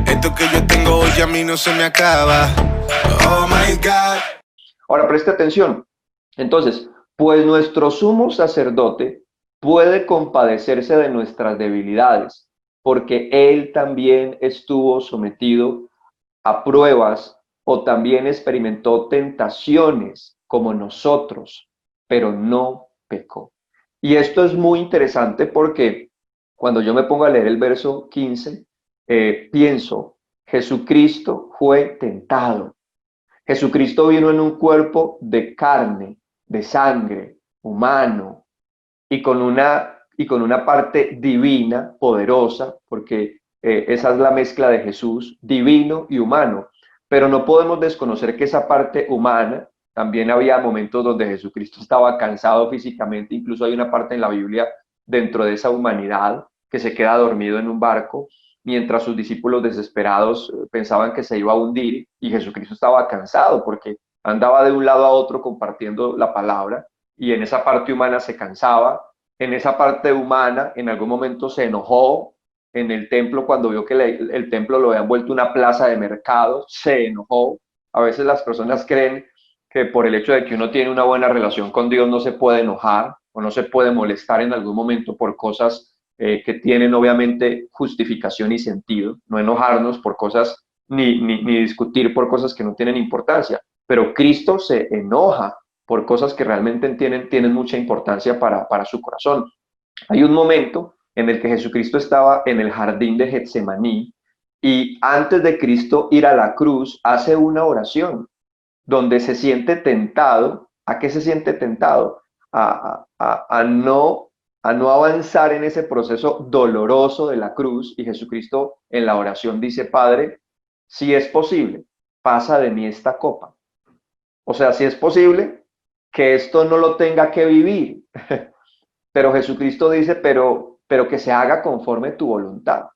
Esto que yo tengo hoy a mí no se me acaba. Oh my God. Ahora preste atención. Entonces, pues nuestro sumo sacerdote puede compadecerse de nuestras debilidades, porque él también estuvo sometido a pruebas o también experimentó tentaciones como nosotros, pero no pecó. Y esto es muy interesante porque cuando yo me pongo a leer el verso 15, pienso, Jesucristo fue tentado. Jesucristo vino en un cuerpo de carne, de sangre, humano, y con una parte divina, poderosa, porque esa es la mezcla de Jesús, divino y humano. Pero no podemos desconocer que esa parte humana, también había momentos donde Jesucristo estaba cansado físicamente, incluso hay una parte en la Biblia dentro de esa humanidad que se queda dormido en un barco, mientras sus discípulos desesperados pensaban que se iba a hundir y Jesucristo estaba cansado porque andaba de un lado a otro compartiendo la palabra y en esa parte humana se cansaba, en esa parte humana en algún momento se enojó en el templo cuando vio que el templo lo habían vuelto una plaza de mercado, se enojó. A veces las personas creen que por el hecho de que uno tiene una buena relación con Dios no se puede enojar o no se puede molestar en algún momento por cosas que tienen obviamente justificación y sentido, no enojarnos por cosas ni discutir por cosas que no tienen importancia, pero Cristo se enoja por cosas que realmente tienen mucha importancia para su corazón. Hay un momento en el que Jesucristo estaba en el jardín de Getsemaní y antes de Cristo ir a la cruz hace una oración donde se siente tentado. ¿A qué se siente tentado? A no avanzar en ese proceso doloroso de la cruz, y Jesucristo en la oración dice, Padre, si es posible, pasa de mí esta copa. O sea, si es posible que esto no lo tenga que vivir, pero Jesucristo dice, pero que se haga conforme tu voluntad.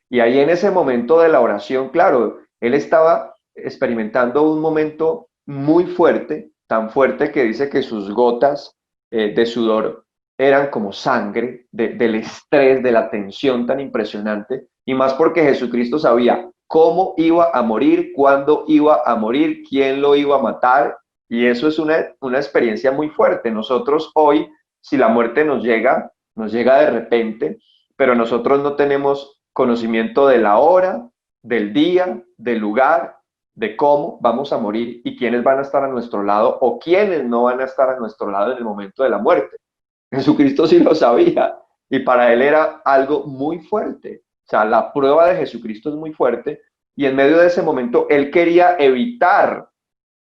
Y ahí en ese momento de la oración, claro, él estaba experimentando un momento muy fuerte, tan fuerte que dice que sus gotas de sudor eran como sangre del estrés, de la tensión tan impresionante, y más porque Jesucristo sabía cómo iba a morir, cuándo iba a morir, quién lo iba a matar, y eso es una experiencia muy fuerte. Nosotros hoy, si la muerte nos llega de repente, pero nosotros no tenemos conocimiento de la hora, del día, del lugar, de cómo vamos a morir y quiénes van a estar a nuestro lado o quiénes no van a estar a nuestro lado en el momento de la muerte. Jesucristo sí lo sabía y para él era algo muy fuerte. O sea, la prueba de Jesucristo es muy fuerte y en medio de ese momento él quería evitar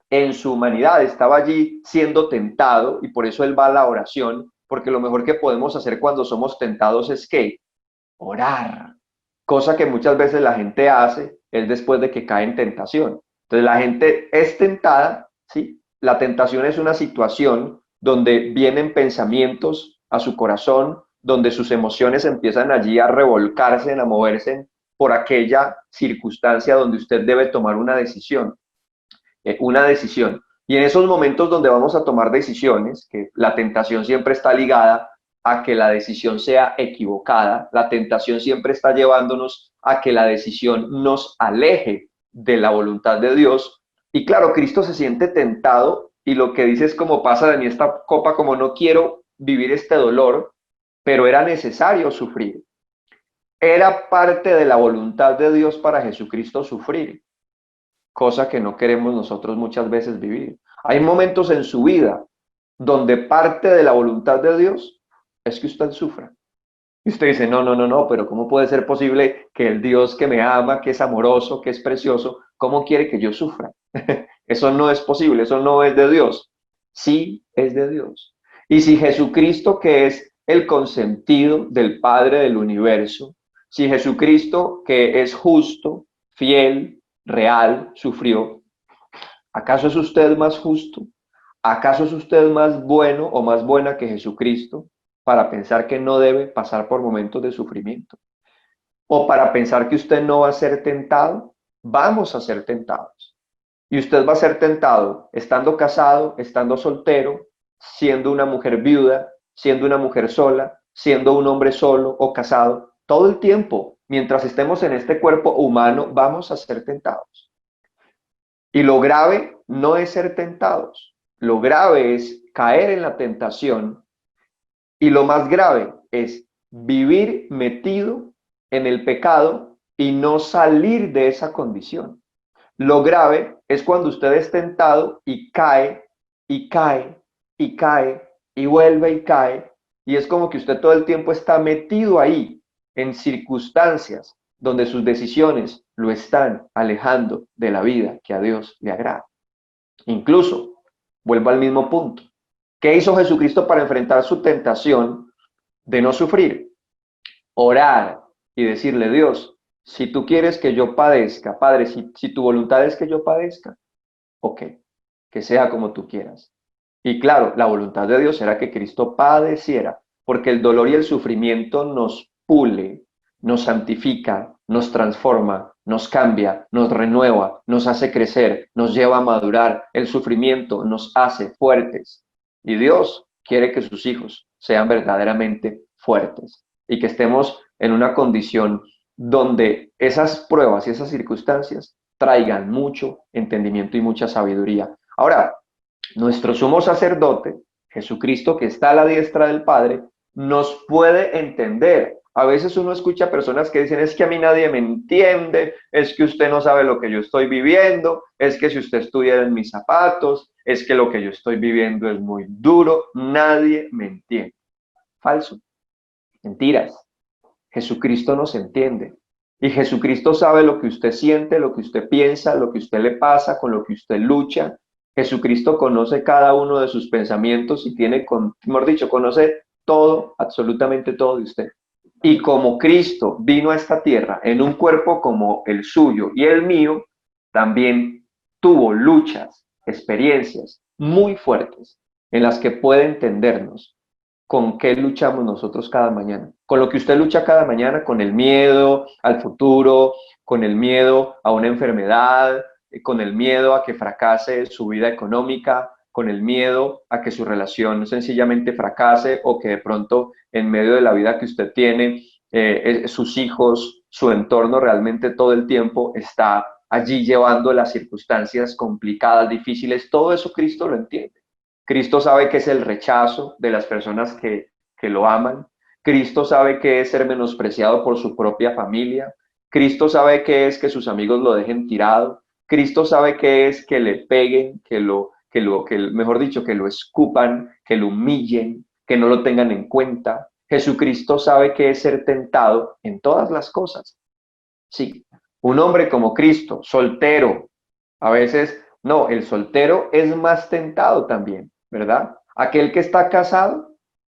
en su humanidad, estaba allí siendo tentado y por eso él va a la oración, porque lo mejor que podemos hacer cuando somos tentados es que orar, cosa que muchas veces la gente hace es después de que cae en tentación. Entonces la gente es tentada, ¿sí? La tentación es una situación donde vienen pensamientos a su corazón, donde sus emociones empiezan allí a revolcarse, a moverse por aquella circunstancia donde usted debe tomar una decisión. Y en esos momentos donde vamos a tomar decisiones, que la tentación siempre está ligada a que la decisión sea equivocada, la tentación siempre está llevándonos a que la decisión nos aleje de la voluntad de Dios. Y claro, Cristo se siente tentado y lo que dice es como pasa de mí esta copa, como no quiero vivir este dolor, pero era necesario sufrir. Era parte de la voluntad de Dios para Jesucristo sufrir, cosa que no queremos nosotros muchas veces vivir. Hay momentos en su vida donde parte de la voluntad de Dios es que usted sufra. Y usted dice, no, no, no, no, pero ¿cómo puede ser posible que el Dios que me ama, que es amoroso, que es precioso, cómo quiere que yo sufra? Eso no es posible, eso no es de Dios. Sí es de Dios. Y si Jesucristo, que es el consentido del Padre del universo, si Jesucristo, que es justo, fiel, real, sufrió, ¿acaso es usted más justo? ¿Acaso es usted más bueno o más buena que Jesucristo para pensar que no debe pasar por momentos de sufrimiento? ¿O para pensar que usted no va a ser tentado? Vamos a ser tentados. Y usted va a ser tentado estando casado, estando soltero, siendo una mujer viuda, siendo una mujer sola, siendo un hombre solo o casado. Todo el tiempo mientras estemos en este cuerpo humano, vamos a ser tentados. Y lo grave no es ser tentados, lo grave es caer en la tentación y lo más grave es vivir metido en el pecado y no salir de esa condición. Lo grave es cuando usted es tentado y cae, y cae, y cae, y vuelve y cae, y es como que usted todo el tiempo está metido ahí, en circunstancias donde sus decisiones lo están alejando de la vida que a Dios le agrada. Incluso, vuelvo al mismo punto. ¿Qué hizo Jesucristo para enfrentar su tentación de no sufrir? Orar y decirle, Dios, si tú quieres que yo padezca, Padre, si tu voluntad es que yo padezca, ok, que sea como tú quieras. Y claro, la voluntad de Dios era que Cristo padeciera, porque el dolor y el sufrimiento nos pule, nos santifica, nos transforma, nos cambia, nos renueva, nos hace crecer, nos lleva a madurar. El sufrimiento nos hace fuertes. Y Dios quiere que sus hijos sean verdaderamente fuertes y que estemos en una condición donde esas pruebas y esas circunstancias traigan mucho entendimiento y mucha sabiduría. Ahora, nuestro sumo sacerdote, Jesucristo, que está a la diestra del Padre, nos puede entender. A veces uno escucha personas que dicen, es que a mí nadie me entiende, es que usted no sabe lo que yo estoy viviendo, es que si usted estuviera en mis zapatos, es que lo que yo estoy viviendo es muy duro, nadie me entiende. Falso, mentiras. Jesucristo nos entiende. Y Jesucristo sabe lo que usted siente, lo que usted piensa, lo que usted le pasa, con lo que usted lucha. Jesucristo conoce cada uno de sus pensamientos y tiene, mejor dicho, conoce todo, absolutamente todo de usted. Y como Cristo vino a esta tierra en un cuerpo como el suyo y el mío, también tuvo luchas, experiencias muy fuertes en las que puede entendernos. ¿Con qué luchamos nosotros cada mañana? Con lo que usted lucha cada mañana, con el miedo al futuro, con el miedo a una enfermedad, con el miedo a que fracase su vida económica, con el miedo a que su relación sencillamente fracase o que de pronto en medio de la vida que usted tiene, sus hijos, su entorno realmente todo el tiempo está allí llevando las circunstancias complicadas, difíciles. Todo eso Cristo lo entiende. Cristo sabe que es el rechazo de las personas que lo aman. Cristo sabe que es ser menospreciado por su propia familia. Cristo sabe que es que sus amigos lo dejen tirado. Cristo sabe que es que le peguen, mejor dicho, que lo escupan, que lo humillen, que no lo tengan en cuenta. Jesucristo sabe que es ser tentado en todas las cosas. Sí, un hombre como Cristo, soltero, a veces, no, el soltero es más tentado también, ¿verdad? Aquel que está casado,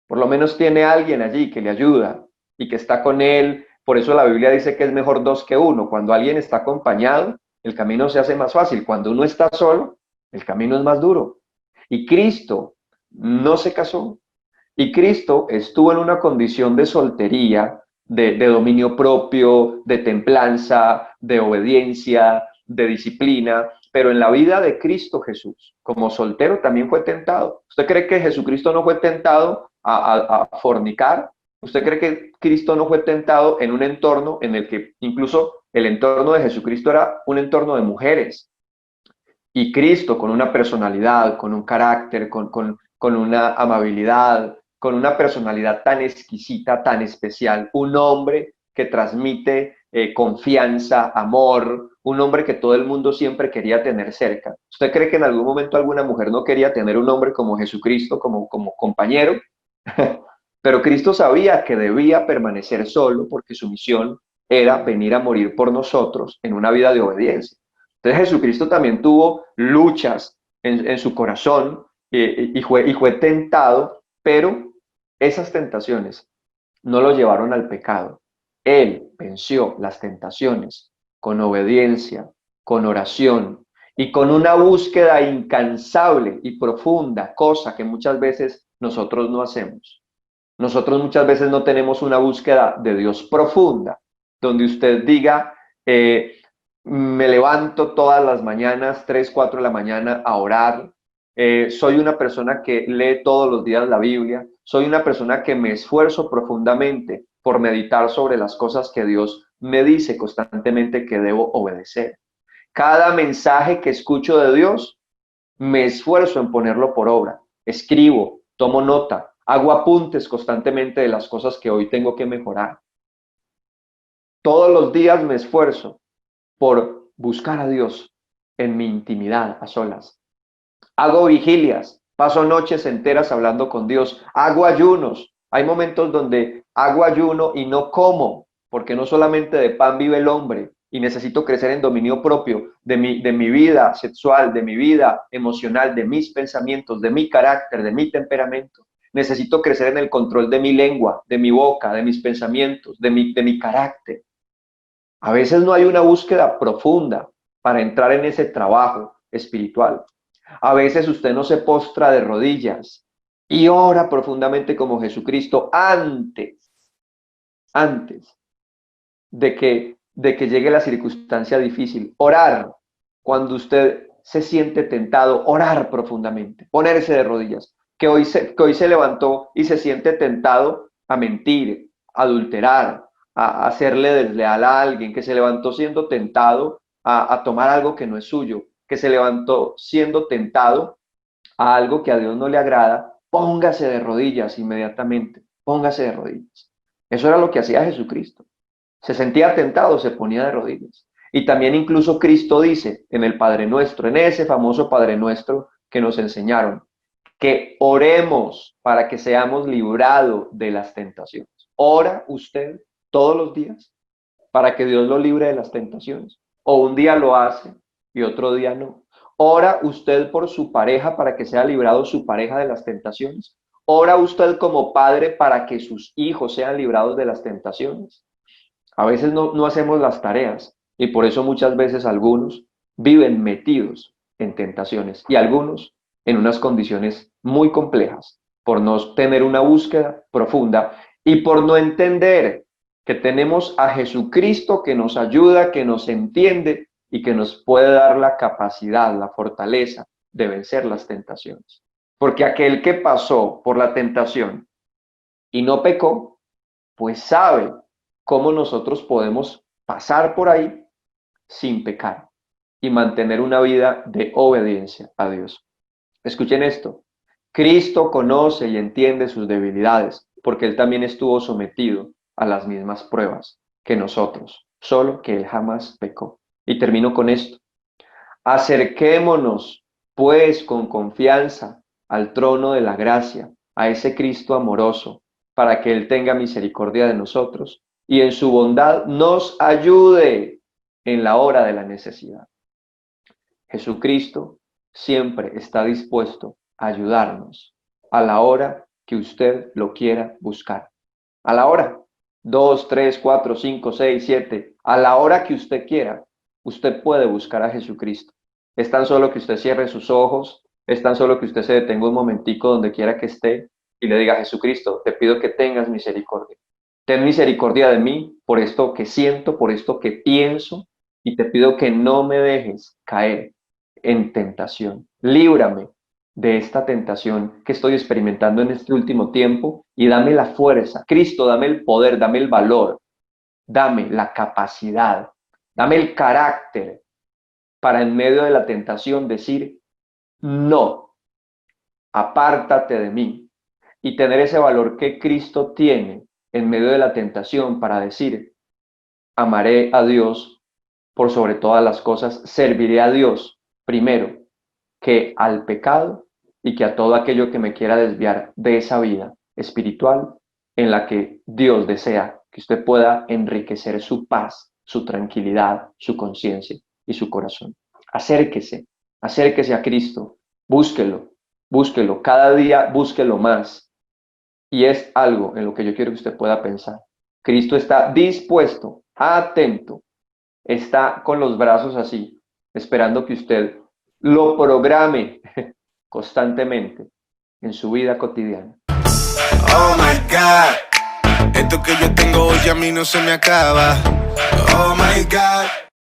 por lo menos tiene alguien allí que le ayuda y que está con él. Por eso la Biblia dice que es mejor dos que uno. Cuando alguien está acompañado, el camino se hace más fácil. Cuando uno está solo, el camino es más duro. Y Cristo no se casó. Y Cristo estuvo en una condición de soltería, de dominio propio, de templanza, de obediencia, de disciplina, pero en la vida de Cristo Jesús, como soltero, también fue tentado. ¿Usted cree que Jesucristo no fue tentado a fornicar? ¿Usted cree que Cristo no fue tentado en un entorno en el que incluso el entorno de Jesucristo era un entorno de mujeres? Y Cristo con una personalidad, con un carácter, con una amabilidad, con una personalidad tan exquisita, tan especial, un hombre que transmite confianza, amor, un hombre que todo el mundo siempre quería tener cerca. ¿Usted cree que en algún momento alguna mujer no quería tener un hombre como Jesucristo, como compañero? Pero Cristo sabía que debía permanecer solo porque su misión era venir a morir por nosotros en una vida de obediencia. Entonces Jesucristo también tuvo luchas en su corazón y fue tentado, pero esas tentaciones no lo llevaron al pecado. Él venció las tentaciones con obediencia, con oración y con una búsqueda incansable y profunda, cosa que muchas veces nosotros no hacemos. Nosotros muchas veces no tenemos una búsqueda de Dios profunda, donde usted diga, me levanto todas las mañanas, 3, 4 de la mañana a orar. Soy una persona que lee todos los días la Biblia. Soy una persona que me esfuerzo profundamente por meditar sobre las cosas que Dios me dice constantemente que debo obedecer. Cada mensaje que escucho de Dios, me esfuerzo en ponerlo por obra. Escribo, tomo nota, hago apuntes constantemente de las cosas que hoy tengo que mejorar. Todos los días me esfuerzo por buscar a Dios en mi intimidad, a solas. Hago vigilias, paso noches enteras hablando con Dios, hago ayunos. Hay momentos donde hago ayuno y no como, porque no solamente de pan vive el hombre, y necesito crecer en dominio propio de mi vida sexual, de mi vida emocional, de mis pensamientos, de mi carácter, de mi temperamento. Necesito crecer en el control de mi lengua, de mi boca, de mis pensamientos, de mi carácter. A veces no hay una búsqueda profunda para entrar en ese trabajo espiritual. A veces usted no se postra de rodillas y ora profundamente como Jesucristo antes de que llegue la circunstancia difícil. Orar cuando usted se siente tentado, orar profundamente, ponerse de rodillas. Que hoy se levantó y se siente tentado a mentir, a adulterar, a hacerle desleal a alguien, que se levantó siendo tentado a tomar algo que no es suyo, que se levantó siendo tentado a algo que a Dios no le agrada, póngase de rodillas inmediatamente, póngase de rodillas. Eso era lo que hacía Jesucristo. Se sentía tentado, se ponía de rodillas. Y también incluso Cristo dice en el Padre Nuestro, en ese famoso Padre Nuestro que nos enseñaron, que oremos para que seamos librados de las tentaciones. ¿Ora usted todos los días para que Dios lo libre de las tentaciones? ¿O un día lo hace y otro día no? ¿Ora usted por su pareja para que sea librado su pareja de las tentaciones? ¿Ora usted como padre para que sus hijos sean librados de las tentaciones? A veces no hacemos las tareas y por eso muchas veces algunos viven metidos en tentaciones y algunos en unas condiciones muy complejas por no tener una búsqueda profunda y por no entender que tenemos a Jesucristo que nos ayuda, que nos entiende y que nos puede dar la capacidad, la fortaleza de vencer las tentaciones. Porque aquel que pasó por la tentación y no pecó, pues sabe cómo nosotros podemos pasar por ahí sin pecar y mantener una vida de obediencia a Dios. Escuchen esto. Cristo conoce y entiende sus debilidades, porque Él también estuvo sometido a las mismas pruebas que nosotros, solo que Él jamás pecó. Y termino con esto. Acerquémonos, pues, con confianza al trono de la gracia, a ese Cristo amoroso, para que Él tenga misericordia de nosotros y en su bondad nos ayude en la hora de la necesidad. Jesucristo siempre está dispuesto a ayudarnos a la hora que usted lo quiera buscar. A la hora 2, 3, 4, 5, 6, 7, a la hora que usted quiera, usted puede buscar a Jesucristo. Es tan solo que usted cierre sus ojos, es tan solo que usted se detenga un momentico donde quiera que esté y le diga: Jesucristo, te pido que tengas misericordia. Ten misericordia de mí por esto que siento, por esto que pienso, y te pido que no me dejes caer en tentación. Líbrame de esta tentación que estoy experimentando en este último tiempo y dame la fuerza. Cristo, dame el poder, dame el valor, dame la capacidad, dame el carácter para en medio de la tentación decir: no, apártate de mí, y tener ese valor que Cristo tiene en medio de la tentación para decir: amaré a Dios por sobre todas las cosas, serviré a Dios primero que al pecado y que a todo aquello que me quiera desviar de esa vida espiritual en la que Dios desea que usted pueda enriquecer su paz, su tranquilidad, su conciencia y su corazón. Acérquese a Cristo, búsquelo, cada día búsquelo más. Y es algo en lo que yo quiero que usted pueda pensar. Cristo está dispuesto, atento, está con los brazos así, esperando que usted lo programe constantemente en su vida cotidiana. Oh my God, esto que yo tengo hoy a mí no se me acaba. Oh my God.